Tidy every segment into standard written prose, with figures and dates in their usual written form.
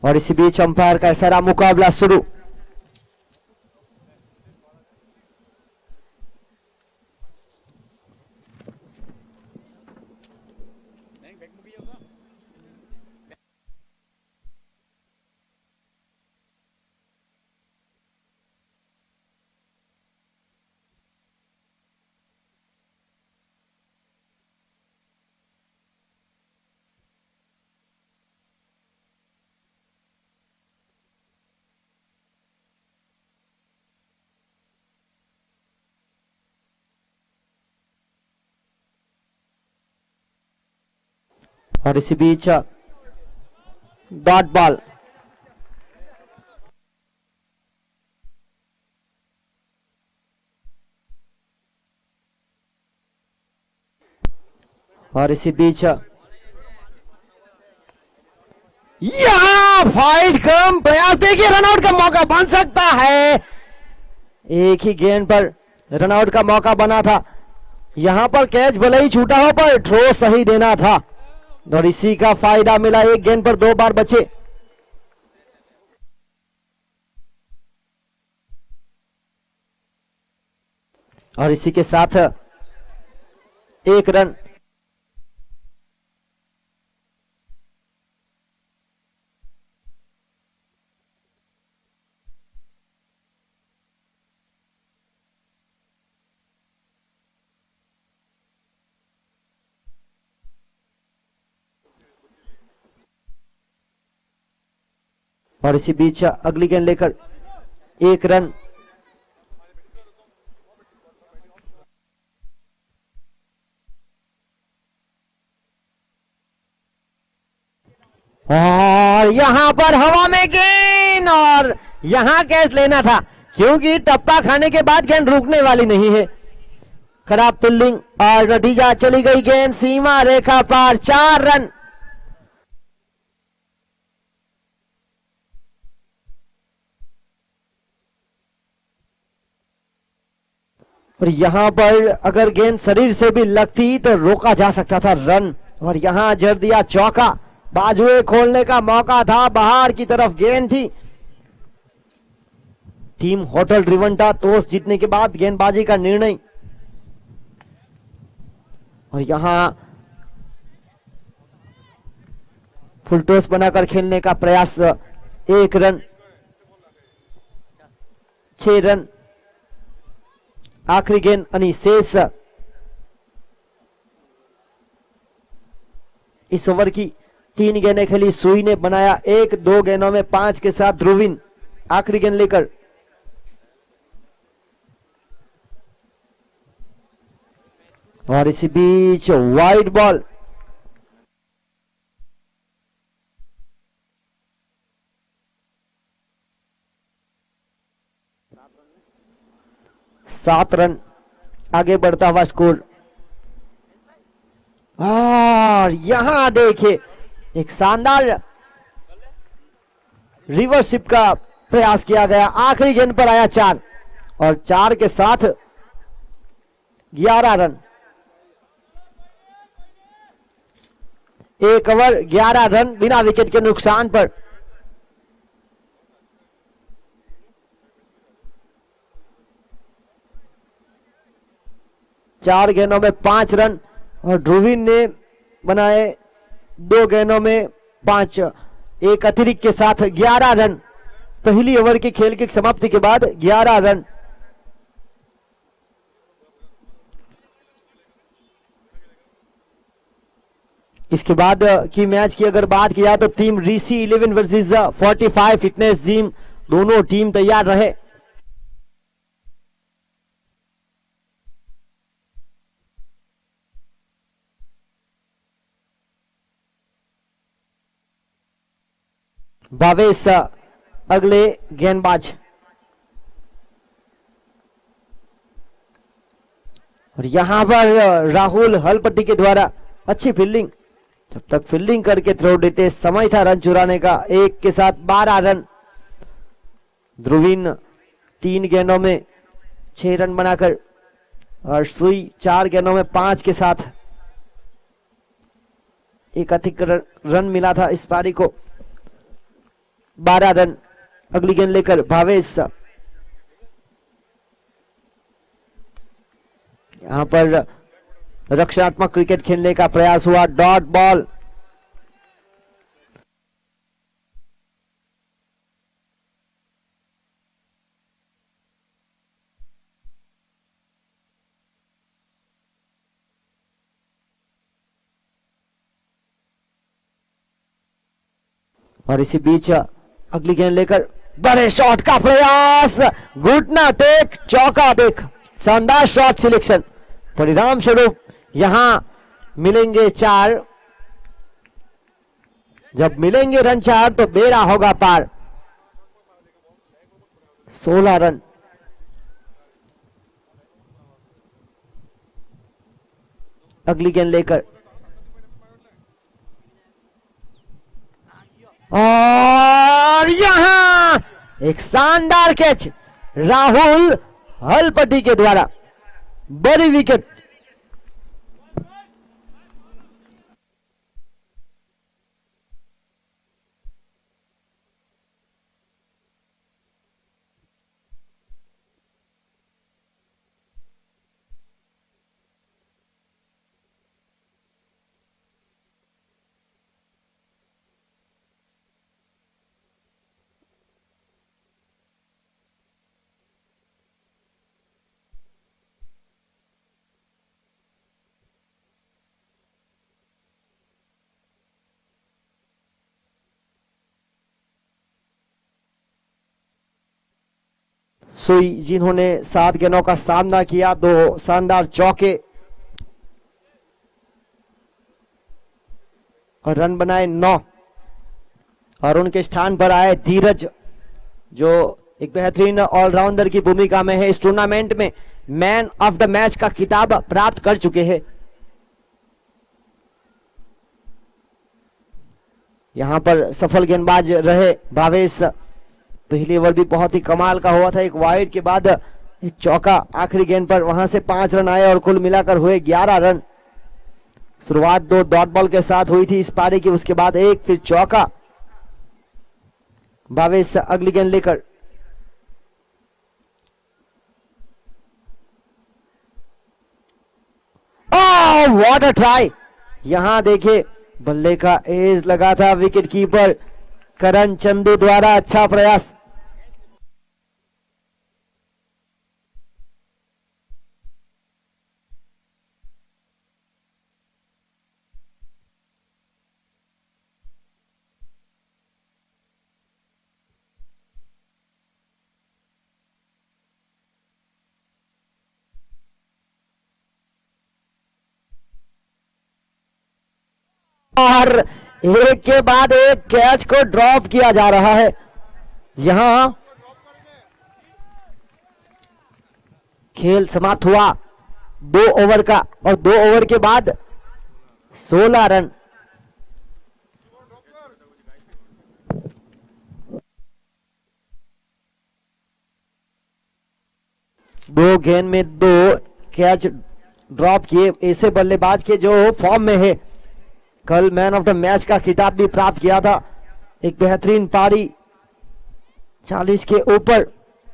और इसी बीच अंपायर का इशारा, मुकाबला शुरू। और इसी बीच डॉट बॉल। और इसी बीच यहां फाइट कम प्रयास, देखिए रनआउट का मौका बन सकता है। एक ही गेंद पर रनआउट का मौका बना था। यहां पर कैच भले ही छूटा हो पर थ्रो सही देना था और इसी का फायदा मिला। एक गेंद पर 2 बार बचे। और इसी के साथ 1 रन। और इसी बीच अगली गेंद लेकर 1 रन। और यहां पर हवा में गेंद, और यहां कैच लेना था क्योंकि टप्पा खाने के बाद गेंद रुकने वाली नहीं है। खराब फील्डिंग और नतीजा, चली गई गेंद सीमा रेखा पार। 4 रन। और यहां पर अगर गेंद शरीर से भी लगती तो रोका जा सकता था रन, और यहां जड़ दिया चौका। बाजुए खोलने का मौका था, बाहर की तरफ गेंद थी। टीम होटल ड्रिवन था। टॉस जीतने के बाद गेंदबाजी का निर्णय। और यहां फुल टॉस बनाकर खेलने का प्रयास। 1 रन, 6 रन। आखिरी गेंद अनि शेष इस ओवर की 3 गेंदें खेली। सुई ने बनाया 1-2 गेंदों में 5 के साथ ध्रुवीन आखिरी गेंद लेकर। और इसी बीच वाइड बॉल। सात रन आगे बढ़ता हुआ स्कोर। और यहां देखिए एक शानदार रिवर्सिप का प्रयास किया गया। आखिरी गेंद पर आया 4 और 4 के साथ 11 रन। 1 ओवर 11 रन बिना विकेट के नुकसान पर। चार गेंदों में 5 रन और ध्रुवीन ने बनाए 2 गेंदों में 5। एक अतिरिक्त के साथ 11 रन। पहली ओवर के खेल की समाप्ति के बाद 11 रन। इसके बाद की मैच की अगर बात किया तो टीम ऋषि 11 वर्सेस 45 फिटनेस जिम, दोनों टीम तैयार रहे। भावेश अगले गेंदबाज। और यहां पर राहुल हलपट्टी के द्वारा अच्छी फील्डिंग। जब तक फील्डिंग करके थ्रो देते समय था रन चुराने का। 1 के साथ 12 रन। ध्रुवीन 3 गेंदों में 6 रन बनाकर और सुई 4 गेंदों में 5 के साथ एक अधिक रन मिला था इस पारी को। 12 रन। अगली गेंद लेकर भावेश, यहां पर रक्षात्मक क्रिकेट खेलने का प्रयास हुआ, डॉट बॉल। और इसी बीच अगली गेंद लेकर बड़े शॉट का प्रयास, घुटना टेक, चौका देख, शानदार शॉट सिलेक्शन। परिणाम स्वरूप यहां मिलेंगे 4। जब मिलेंगे रन 4 तो बेड़ा होगा पार। 16 रन। अगली गेंद लेकर और यहां एक शानदार कैच राहुल हलपटी के द्वारा, बड़ी विकेट। सुई जिन्होंने 7 गेंदों का सामना किया, 2 शानदार चौके और रन बनाए 9। और उनके स्थान पर आए धीरज, जो एक बेहतरीन ऑलराउंडर की भूमिका में है। इस टूर्नामेंट में मैन ऑफ द मैच का खिताब प्राप्त कर चुके हैं। यहां पर सफल गेंदबाज रहे भावेश। पहली ओवर भी बहुत ही कमाल का हुआ था, एक वाइड के बाद एक चौका आखिरी गेंद पर, वहां से 5 रन आए और कुल मिलाकर हुए 11 रन। शुरुआत 2 डॉट बॉल के साथ हुई थी इस पारी की, उसके बाद एक फिर चौका। भावेश अगली गेंद लेकर व्हाट अ ट्राई। यहां देखिए बल्ले का एज लगा था विकेट कीपर करण चंदू द्वारा, अच्छा प्रयास। और एक के बाद एक कैच को ड्रॉप किया जा रहा है। यहां खेल समाप्त हुआ 2 ओवर का, और 2 ओवर के बाद 16 रन। दो गेंद में 2 कैच ड्रॉप किए ऐसे बल्लेबाज के जो फॉर्म में है। कल मैन ऑफ द मैच का खिताब भी प्राप्त किया था। एक बेहतरीन पारी, 40 के ऊपर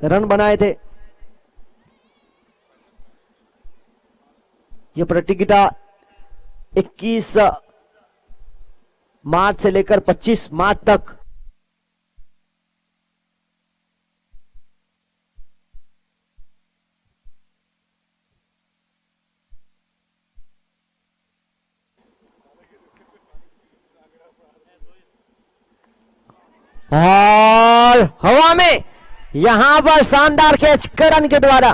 रन बनाए थे। यह प्रतियोगिता 21 मार्च से लेकर 25 मार्च तक और हवा में यहां पर शानदार कैच करण के द्वारा।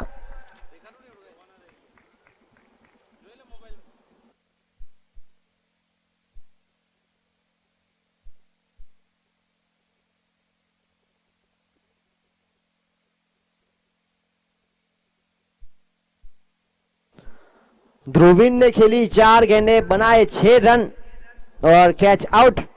ध्रुविन ने खेली 4 गेंदें, बनाए 6 रन और कैच आउट।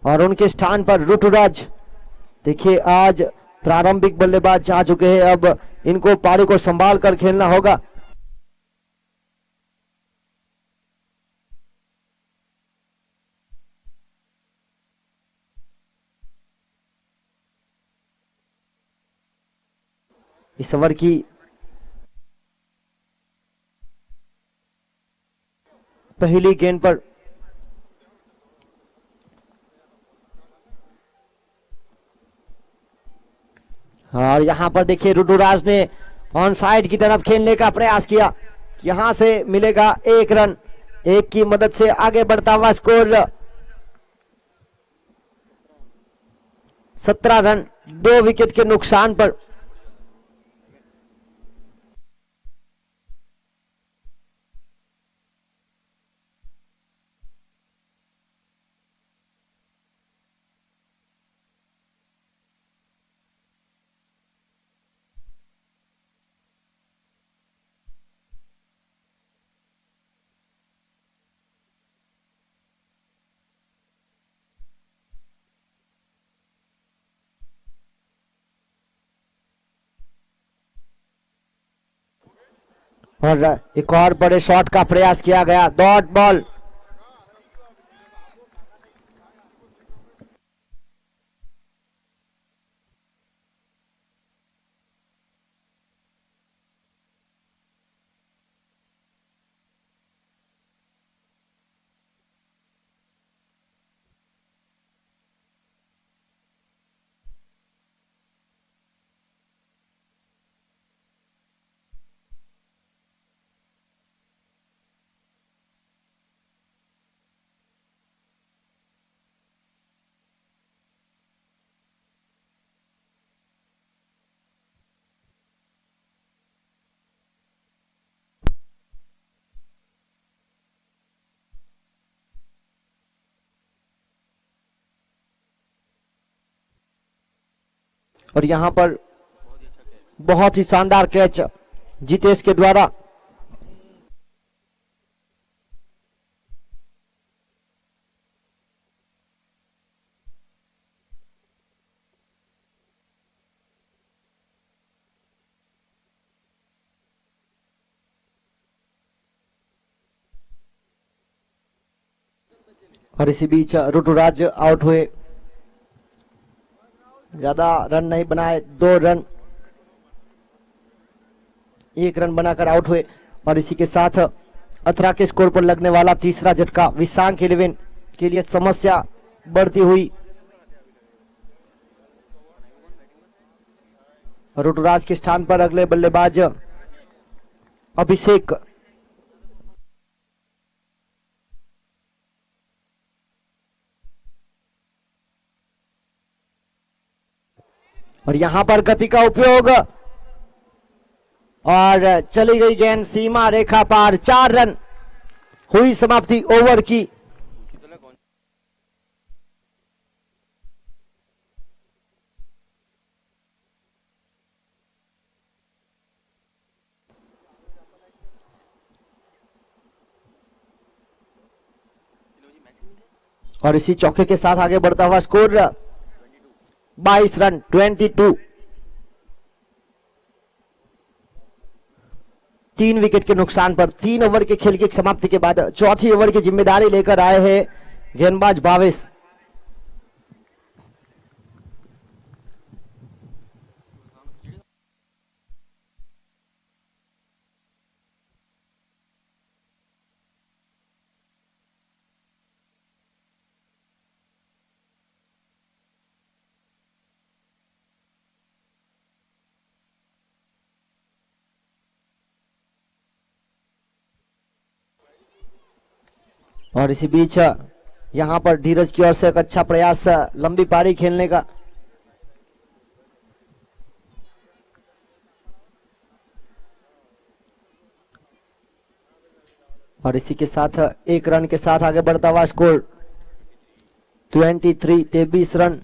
और उनके स्थान पर ऋतुराज। देखिए आज प्रारंभिक बल्लेबाज आ चुके हैं, अब इनको पारी को संभाल कर खेलना होगा। इस ओवर की पहली गेंद पर और यहां पर देखिए ऋतुराज ने ऑन साइड की तरफ खेलने का प्रयास किया। यहां से मिलेगा 1 रन। 1 की मदद से आगे बढ़ता हुआ स्कोर 17 रन 2 विकेट के नुकसान पर। और एक और बड़े शॉट का प्रयास किया गया, डॉट बॉल। और यहां पर बहुत ही शानदार कैच जितेश के द्वारा। और इसी बीच ऋतुराज आउट हुए, ज्यादा रन नहीं बनाए, 2 रन 1 रन बनाकर आउट हुए। और इसी के साथ अथरा के स्कोर पर लगने वाला तीसरा झटका विशांक 11 के लिए समस्या बढ़ती हुई। ऋतुराज के स्थान पर अगले बल्लेबाज अभिषेक। और यहां पर गति का उपयोग और चली गई गेंद सीमा रेखा पार। 4 रन हुई समाप्ति ओवर की। और इसी चौके के साथ आगे बढ़ता हुआ स्कोर 22 रन 22। 3 विकेट के नुकसान पर 3 ओवर के खेल की समाप्ति के बाद चौथी ओवर की जिम्मेदारी लेकर आए हैं गेंदबाज भावेश। और इसी बीच यहां पर धीरज की ओर से एक अच्छा प्रयास लंबी पारी खेलने का। और इसी के साथ 1 रन के साथ आगे बढ़ता हुआ स्कोर 23 रन।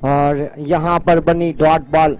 और यहां पर बनी डॉट बॉल।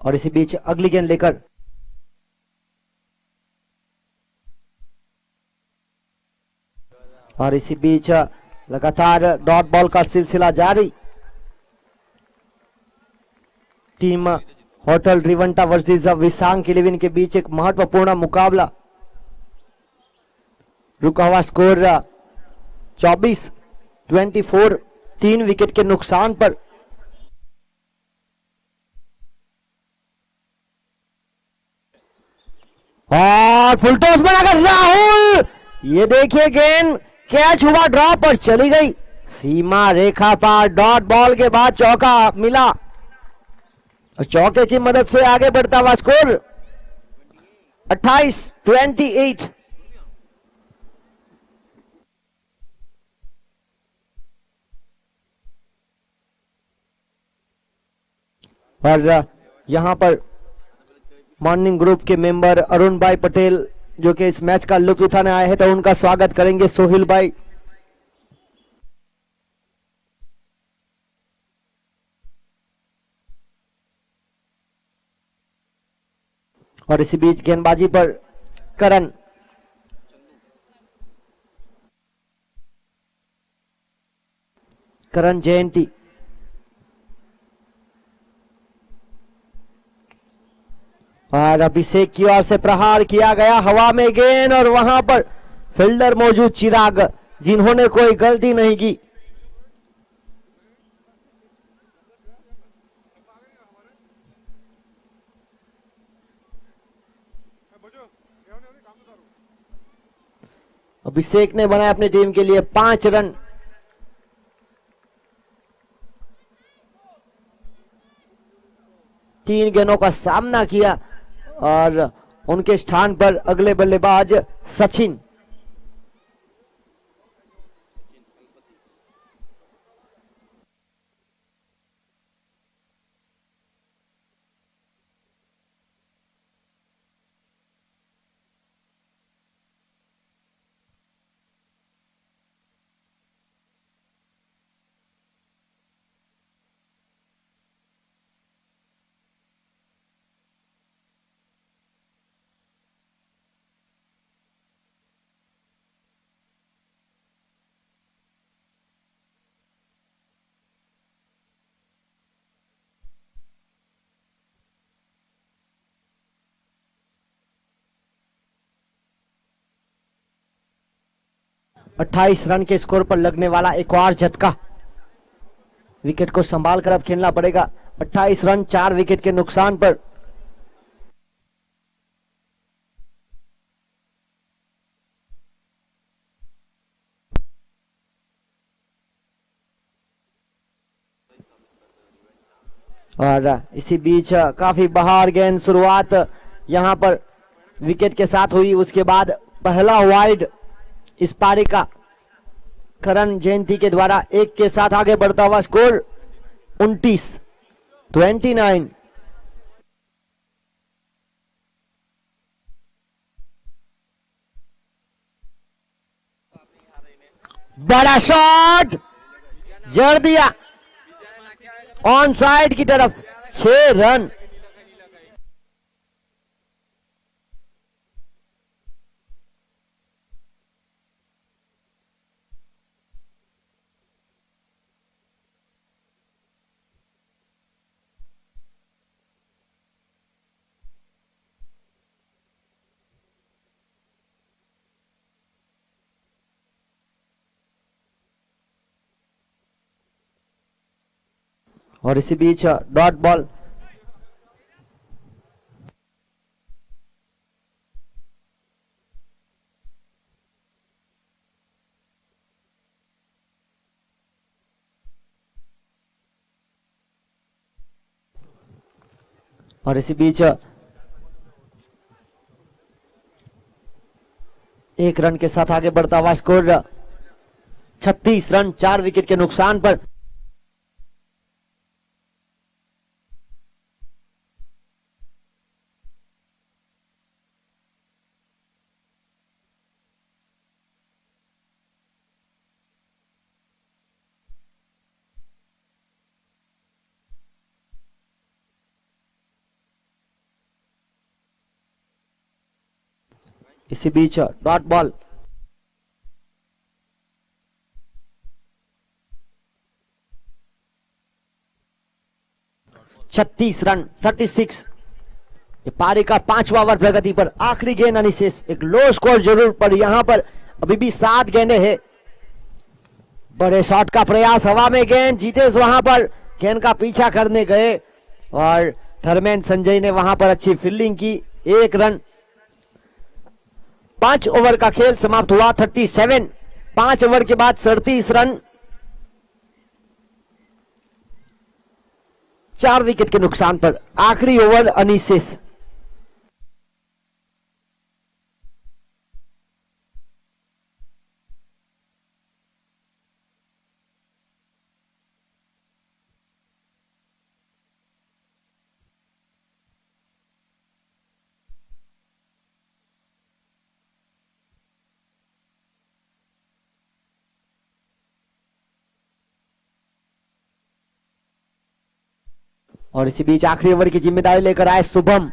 और इसी बीच अगली गेंद लेकर और इसी बीच लगातार डॉट बॉल का सिलसिला जारी। टीम होटल रिवंटा वर्सेस विसांग इलेवन के बीच एक महत्वपूर्ण मुकाबला। रुका हुआ स्कोर 24-24, 3 विकेट के नुकसान पर। और फुल टॉस बनाकर राहुल, ये देखिए गेंद कैच हुआ, ड्रॉप पर चली गई सीमा रेखा पर। डॉट बॉल के बाद चौका मिला और चौके की मदद से आगे बढ़ता हुआ स्कोर 28-28। और यहां पर मॉर्निंग ग्रुप के मेंबर अरुण भाई पटेल जो कि इस मैच का लुत्फ उठाने आए हैं, तो उनका स्वागत करेंगे सोहिल भाई। और इसी बीच गेंदबाजी पर करण जयंती। और अभिषेक की ओर से प्रहार किया गया, हवा में गेंद और वहां पर फील्डर मौजूद चिराग, जिन्होंने कोई गलती नहीं की। अभिषेक ने बनाया अपनी टीम के लिए 5 रन। तीन गेंदों का सामना किया और उनके स्थान पर अगले बल्लेबाज सचिन। अट्ठाईस रन के स्कोर पर लगने वाला एक और झटका। विकेट को संभाल कर अब खेलना पड़ेगा। 28 रन 4 विकेट के नुकसान पर। और इसी बीच काफी बहार गेंद शुरुआत यहां पर विकेट के साथ हुई, उसके बाद पहला वाइड इस पारी का करण जयंती के द्वारा एक के साथ आगे बढ़ता हुआ स्कोर 29-29। बड़ा शॉट जड़ दिया ऑन साइड की तरफ, 6 रन। और इसी बीच डॉट बॉल और इसी बीच एक रन के साथ आगे बढ़ता हुआ स्कोर 36 रन 4 विकेट के नुकसान पर। इसी बीच डॉट बॉल। छत्तीस रन 36। ये पारी का 5वां ओवर प्रगति पर। आखिरी गेंद अनिशेष। एक लो स्कोर जरूर पर यहां पर अभी भी 7 गेंदें हैं। बड़े शॉट का प्रयास, हवा में गेंद। जीतेश वहां पर गेंद का पीछा करने गए और धर्मेंद्र संजय ने वहां पर अच्छी फील्डिंग की। 1 रन। 5 ओवर का खेल समाप्त हुआ। 37। 5 ओवर के बाद 37 रन 4 विकेट के नुकसान पर। आखिरी ओवर अनिशेष। और इसी बीच आखिरी ओवर की जिम्मेदारी लेकर आए शुभम।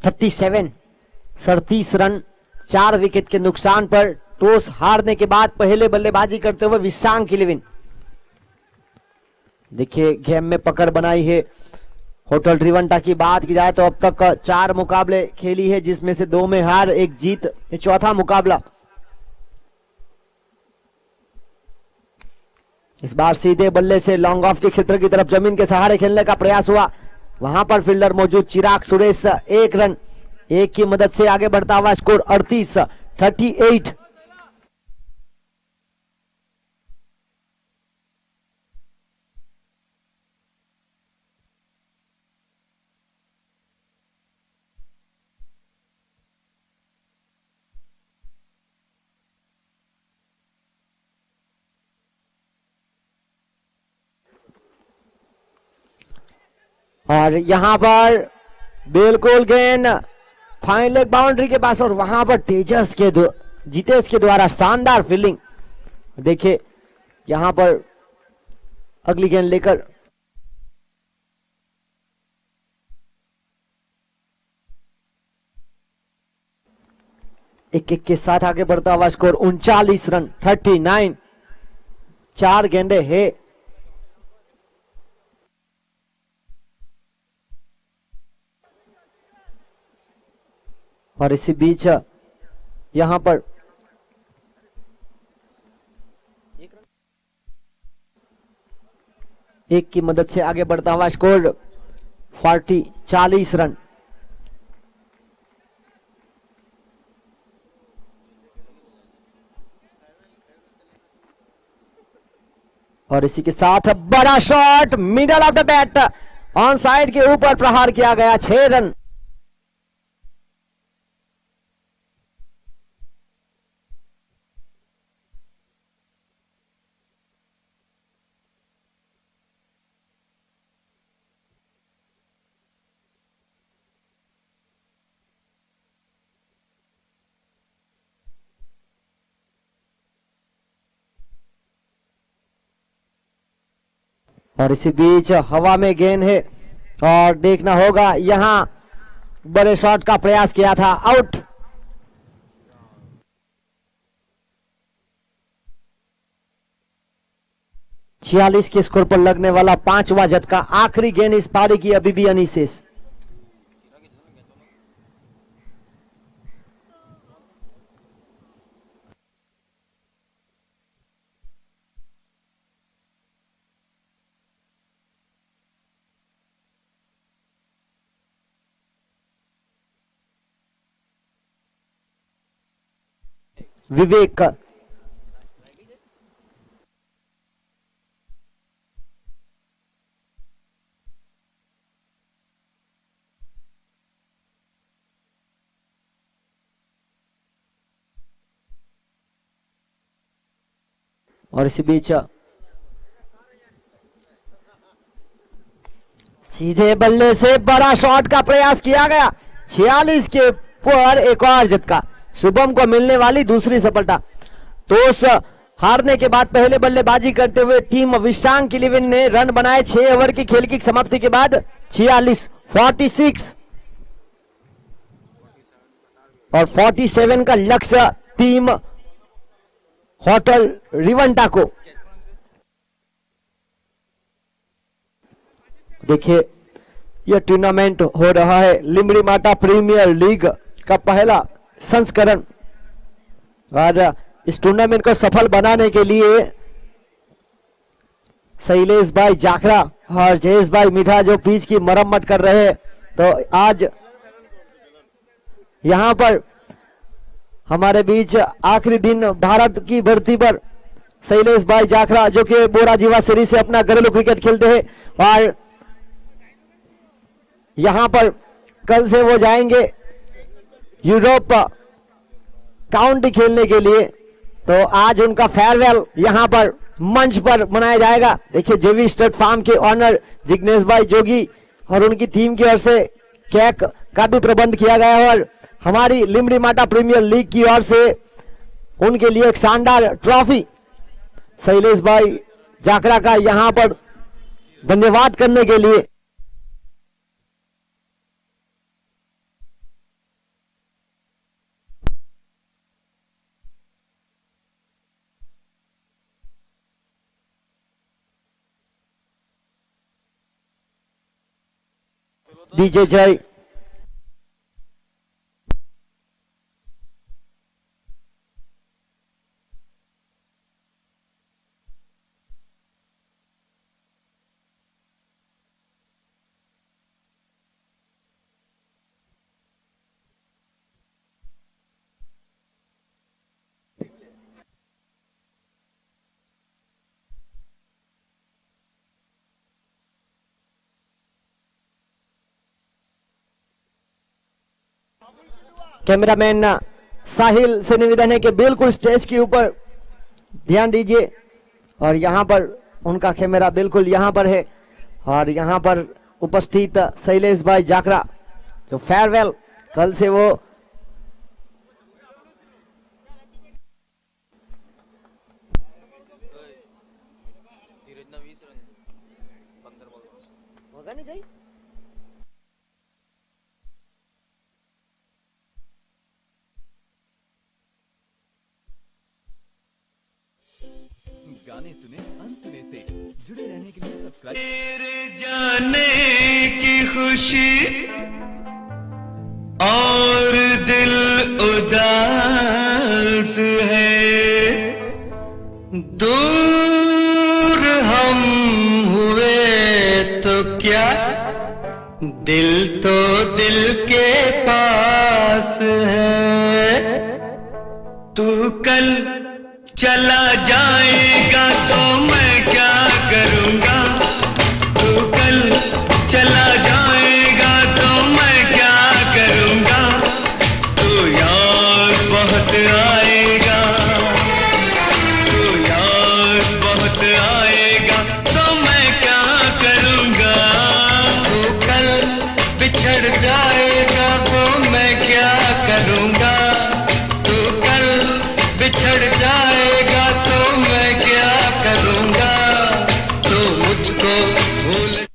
(37) 37 रन 4 विकेट के नुकसान पर। टॉस हारने के बाद पहले बल्लेबाजी करते हुए विशांक इलेवन। देखिए गेम में पकड़ बनाई है। होटल ट्रिवेंटा की बात की जाए तो अब तक 4 मुकाबले खेली है, जिसमें से 2 में हार 1 जीत। ये चौथा मुकाबला। इस बार सीधे बल्ले से लॉन्ग ऑफ के क्षेत्र की तरफ जमीन के सहारे खेलने का प्रयास हुआ। वहां पर फील्डर मौजूद चिराग सुरेश। 1 रन। 1 की मदद से आगे बढ़ता हुआ स्कोर 38। और यहां पर बिल्कुल गेंद फाइन लेग बाउंड्री के पास और वहां पर जीतेश के द्वारा शानदार फील्डिंग। देखिए यहां पर अगली गेंद लेकर एक के साथ आगे बढ़ता हुआ स्कोर 39 रन 39। 4 गेंदे है। और इसी बीच यहां पर एक की मदद से आगे बढ़ता हुआ स्कोर 40 रन। और इसी के साथ बड़ा shot middle of the bat on side के ऊपर प्रहार किया गया। 6 रन। और इसी बीच हवा में गेंद है और देखना होगा यहां बड़े शॉट का प्रयास किया था। आउट। छियालीस के स्कोर पर लगने वाला 5वां झटका। आखिरी गेंद इस पारी की अभी भी अनिशेष। विवेक। और इसी बीच सीधे बल्ले से बड़ा शॉट का प्रयास किया गया, 46 के पर एक और झटका, शुभम को मिलने वाली दूसरी सफलता। तो उस हारने के बाद पहले बल्लेबाजी करते हुए टीम विशांक 11 ने रन बनाए 6 ओवर की खेल की समाप्ति के बाद 46 और 47 का लक्ष्य टीम होटल रिवंटा को। देखिए यह टूर्नामेंट हो रहा है लिमड़ी माटा प्रीमियर लीग का पहला संस्करण, और इस टूर्नामेंट को सफल बनाने के लिए शैलेश भाई जाखरा और जयेश भाई मीठा जो पिच की मरम्मत कर रहे हैं, तो आज यहां पर हमारे बीच आखिरी दिन भारत की भर्ती पर शैलेश भाई जाखरा जो कि बोरा जीवा सीरीज से अपना घरेलू क्रिकेट खेलते हैं, और यहां पर कल से वो जाएंगे यूरोप काउंटी खेलने के लिए। तो आज उनका फेयरवेल यहां पर मंच पर मनाया जाएगा। देखिए जेवी स्टेट फार्म के ऑनर जिग्नेश भाई जोगी और उनकी टीम की ओर से केक का भी प्रबंध किया गया है, और हमारी लिमड़ी माटा प्रीमियर लीग की ओर से उनके लिए एक शानदार ट्रॉफी शैलेश भाई जाखरा का यहां पर धन्यवाद करने के लिए। डीजे जय कैमरामैन साहिल से निवेदन है कि बिल्कुल स्टेज के ऊपर ध्यान दीजिए, और यहां पर उनका कैमरा बिल्कुल यहां पर है, और यहां पर उपस्थित शैलेश भाई जाखरा जो फेयरवेल कल से वो होगा नहीं चाहिए। गाने सुने अनसुने से जुड़े रहने के लिए सब्सक्राइब। तेरे जाने की खुशी और दिल उदास है, दूर हम हुए तो क्या, दिल तो दिल के पास है। तू कल चला जाएगा तो मैं क्या करूंगा, तू कल चला जाएगा तो मैं क्या करूंगा, तू याद बहुत आएगा, तू याद बहुत आएगा तो मैं क्या करूंगा, तू कल बिछड़ जाएगा तो मैं क्या करूंगा, तू कल बिछड़ जाएगा तो मैं क्या करूंगा, तो मुझको भूल।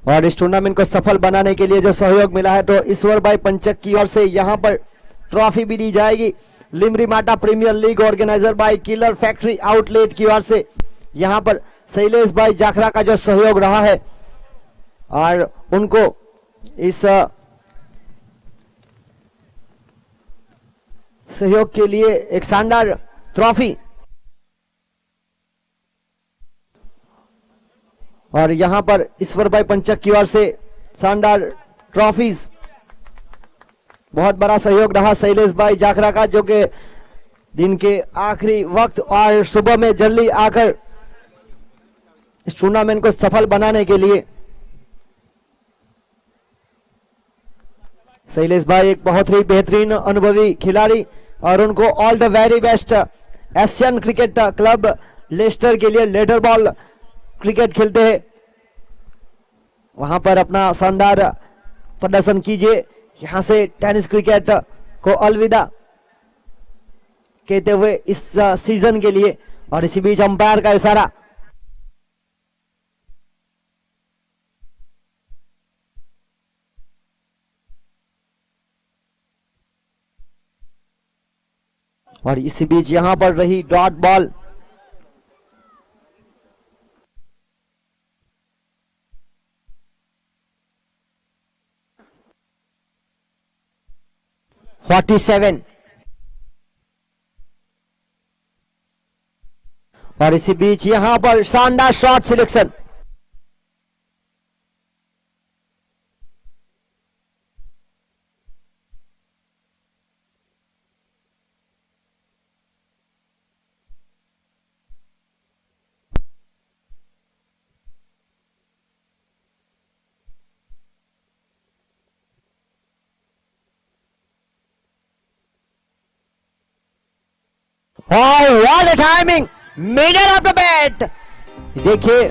और इस टूर्नामेंट को सफल बनाने के लिए जो सहयोग मिला है, तो ईश्वर भाई पंचक की ओर से यहां पर ट्रॉफी भी दी जाएगी। लिमरी माटा premier league organiser by killer factory outlet की ओर से यहां पर शैलेश भाई जाखरा का जो सहयोग रहा है, और उनको इस सहयोग के लिए एक शानदार ट्रॉफी। और यहां पर ईश्वर भाई पंचक की ओर से शानदार ट्रॉफीज। बहुत बड़ा सहयोग रहा शैलेश भाई जाखरा का, जो कि दिन के आखिरी वक्त और सुबह में जल्दी आकर इस टूर्नामेंट को सफल बनाने के लिए। शैलेश भाई एक बहुत ही बेहतरीन अनुभवी खिलाड़ी और उनको all the very best. Asian cricket club Leicester के लिए लेडर बॉल क्रिकेट खेलते हैं, वहां पर अपना शानदार प्रदर्शन कीजिए। यहां से टेनिस क्रिकेट को अलविदा कहते हुए इस सीजन के लिए। और इसी बीच अंपायर का इशारा। और इसी बीच यहां पर रही डॉट बॉल। (47) और इसी बीच यहां पर शानदार shot selection. Oh, what a timing! Middle of the bat. देखिए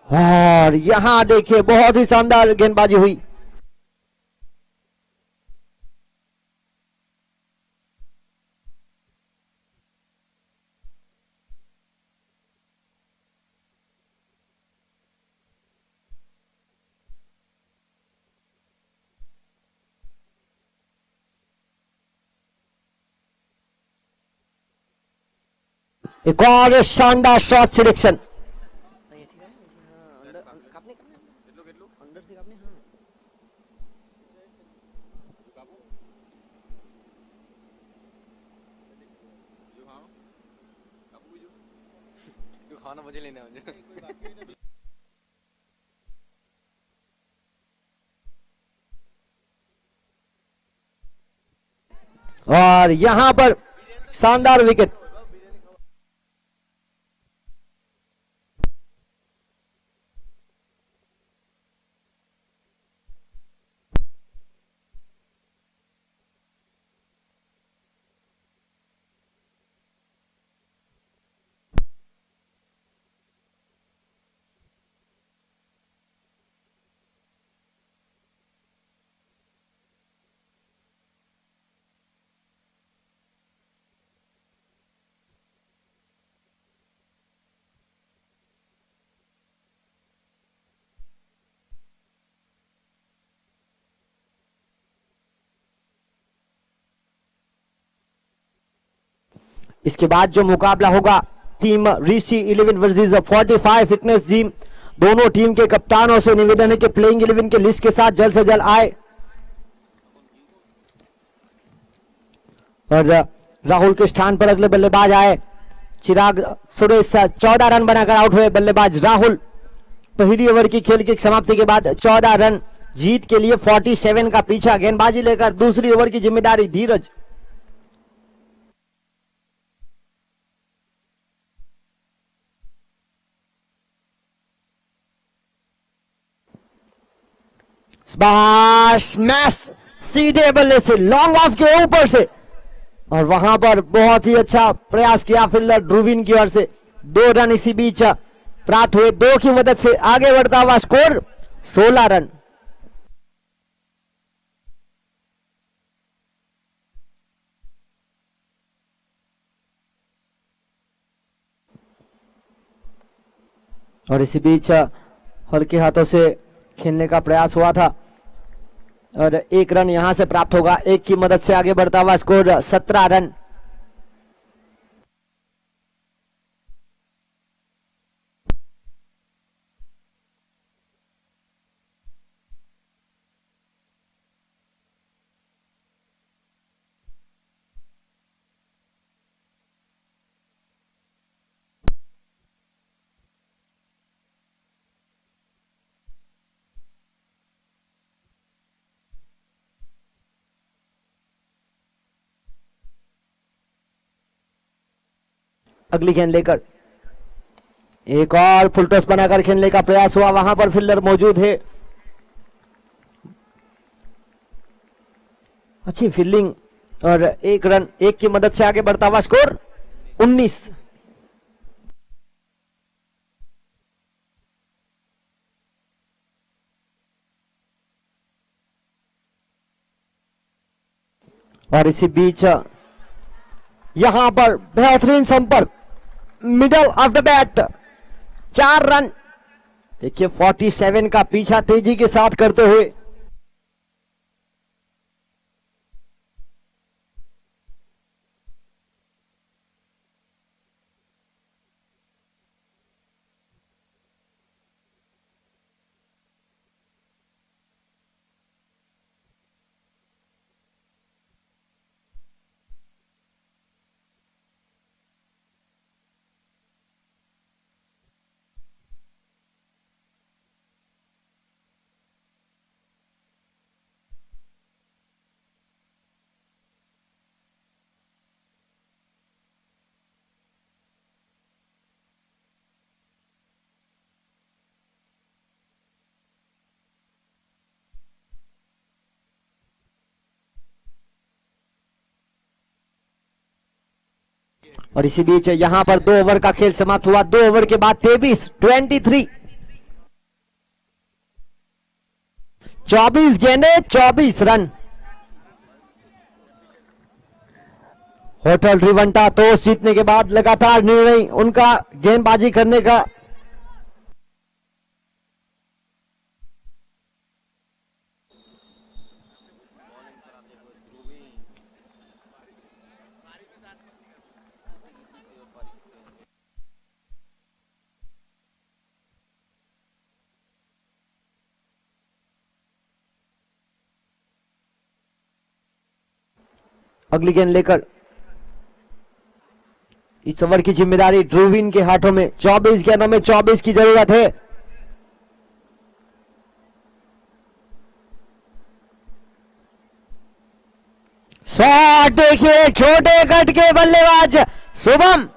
और यहां देखिए बहुत ही शानदार गेंदबाजी हुई। एक और शानदार शॉट सिलेक्शन। खाना मुझे लेने मुझे और यहां पर शानदार विकेट। इसके बाद जो मुकाबला होगा टीम ऋषि 11 वर्सेस 45 फिटनेस जिम। दोनों टीम के कप्तानों से निवेदन है कि प्लेइंग 11 के लिस्ट के साथ जल्द से जल्द आए। और राहुल के स्थान पर अगले बल्लेबाज आए चिराग सुरेश। 14 रन बनाकर आउट हुए बल्लेबाज राहुल। पहली ओवर की खेल की समाप्ति के बाद 14 रन जीत के लिए 47 का पीछा। गेंदबाजी लेकर दूसरी ओवर की जिम्मेदारी धीरज। स्मैश सीधे बल्ले से लॉन्ग ऑफ के ऊपर से। और वहां पर बहुत ही अच्छा प्रयास किया फील्डर ध्रुवीन की ओर से। 2 रन इसी बीच प्राप्त हुए। 2 की मदद से आगे बढ़ता हुआ स्कोर 16 रन। और इसी बीच हल्के हाथों से खेलने का प्रयास हुआ था। और 1 रन यहां से प्राप्त होगा। 1 की मदद से आगे बढ़ता हुआ स्कोर 17 रन। अगली गेंद लेकर एक और फुल टॉस बनाकर खेलने का प्रयास हुआ। वहां पर फील्डर मौजूद है। अच्छी फील्डिंग और 1 रन। 1 की मदद से आगे बढ़ता हुआ स्कोर 19। और इसी बीच यहां पर बेहतरीन संपर्क, middle of the bat, 4 run. देखिए 47 का पीछा तेजी के साथ करते हुए और इसी बीच यहां पर 2 ओवर का खेल समाप्त हुआ। 2 ओवर के बाद 23 24 गेंदे 24 रन। होटल रिवंटा टॉस जीतने के बाद लगातार निर्णय उनका गेंदबाजी करने का। अगली गेंद लेकर इस ओवर की जिम्मेदारी ध्रुवीन के हाथों में। 24 गेंदों में 24 की जरूरत है। शॉट देखिए, छोटे कट के बल्लेबाज शुभम।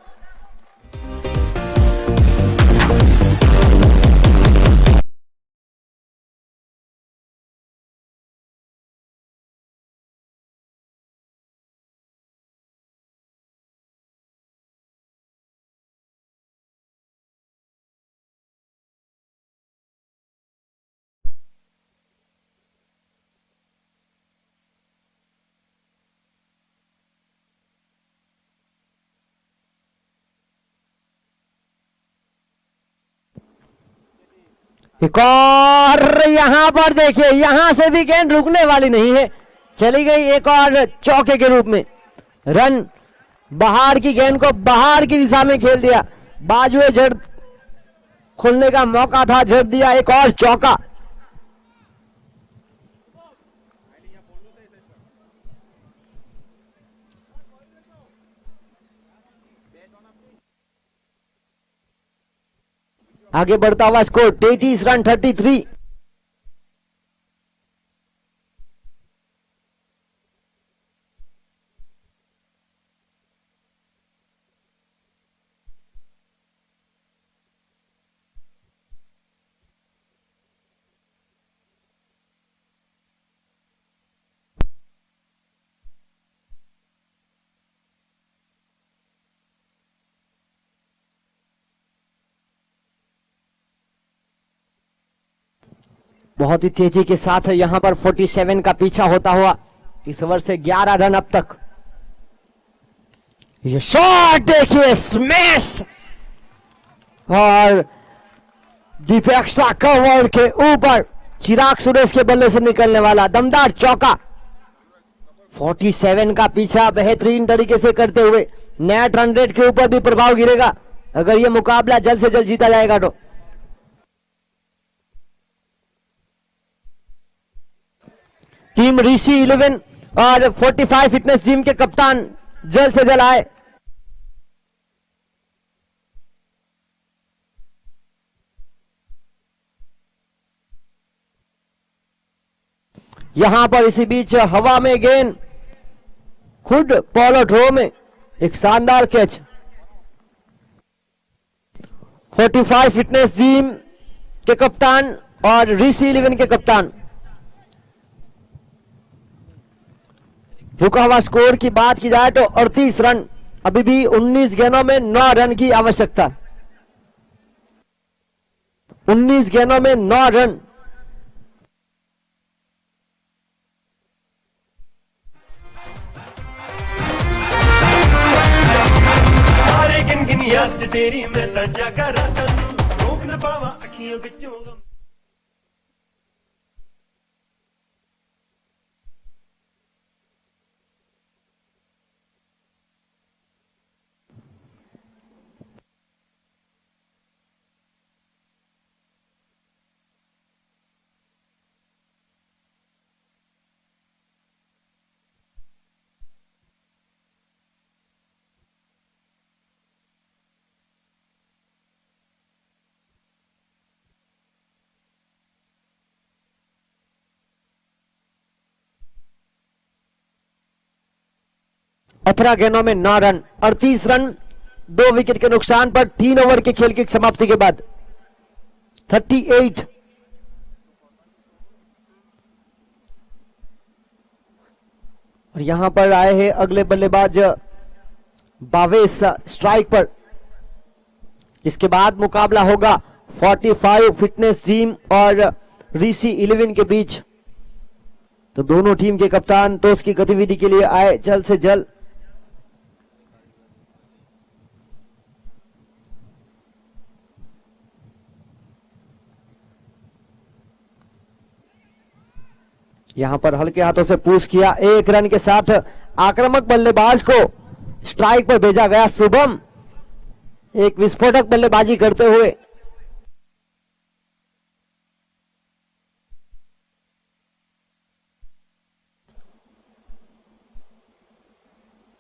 एक और यहां पर देखिए, यहां से भी गेंद रुकने वाली नहीं है। चली गई एक और चौके के रूप में। रन बाहर की गेंद को बाहर की दिशा में खेल दिया। बाजुए जड़ खुलने का मौका था, जड़ दिया। एक और चौका। आगे बढ़ता हुआ स्कोर 33 रन 33। बहुत ही तेजी के साथ यहां पर 47 का पीछा होता हुआ इस ओवर से 11 रन अब तक। ये शॉट देखिए, स्मैश और दीप एक्स्ट्रा कवर के ऊपर चिराग सुरेश के बल्ले से निकलने वाला दमदार चौका। 47 का पीछा बेहतरीन तरीके से करते हुए नेट रन रेट के ऊपर भी प्रभाव गिरेगा अगर यह मुकाबला जल्द से जल्द जीता जाएगा तो। टीम ऋषि 11 और 45 फिटनेस जिम के कप्तान जल्द से जल्द आए। यहां पर इसी बीच हवा में गेंद खुद पोलो ड्रो में एक शानदार कैच। 45 फिटनेस जिम के कप्तान और ऋषि 11 के कप्तान। रुका हुआ स्कोर की बात की जाए तो 38 रन, अभी भी 19 गेंदों में 9 रन की आवश्यकता। 19 गेंदों में 9 रन। याद तेरी मैं तां जागा रातां नूं रोक न पावां अखियां विचों। अठारह गेंदों में 9 रन, 38 रन 2 विकेट के नुकसान पर 3 ओवर के खेल की समाप्ति के बाद। 38। और यहां पर आए हैं अगले बल्लेबाज बावेश स्ट्राइक पर। इसके बाद मुकाबला होगा 45 फिटनेस जिम और ऋषि 11 के बीच। तो दोनों टीम के कप्तान तो उसकी गतिविधि के लिए आए जल्द से जल्द। यहां पर हल्के हाथों से पुश किया, 1 रन के साथ आक्रामक बल्लेबाज को स्ट्राइक पर भेजा गया। शुभम एक विस्फोटक बल्लेबाजी करते हुए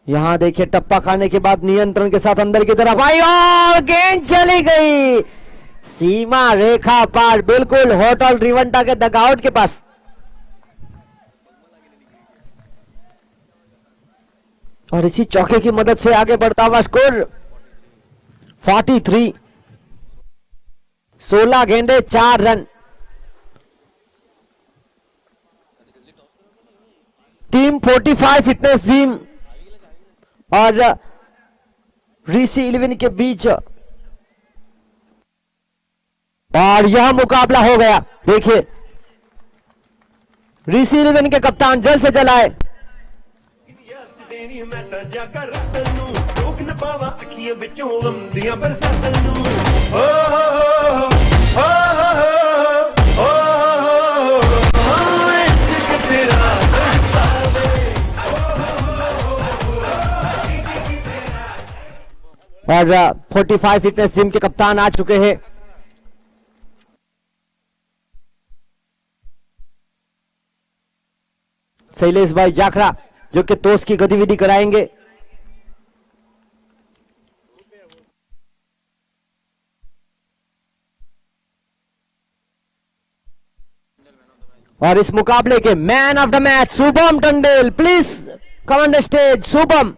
यहां देखिए टप्पा खाने के बाद नियंत्रण के साथ अंदर की तरफ आई और गेंद चली गई सीमा रेखा पार, बिल्कुल होटल रिवंटा के डगआउट के पास। और इसी चौके की मदद से आगे बढ़ता हुआ स्कोर 43। 16 गेंदे 4 रन। टीम 45 फिटनेस जिम और ऋषि 11 के बीच और यह मुकाबला हो गया। देखिए ऋषि 11 के कप्तान जल्द से जल्द आए। मैं तां जागा रातां नूं रोक न पावां अखियां विचों आउंदियां बरसातां नूं। हो इश्क तेरा और 45 फिटनेस जिम के कप्तान आ चुके हैं। शैलेश भाई जाखड़ा जो कि टॉस की गतिविधि कराएंगे। और इस मुकाबले के man of the match Shubham Tandel, please come on the stage. Shubham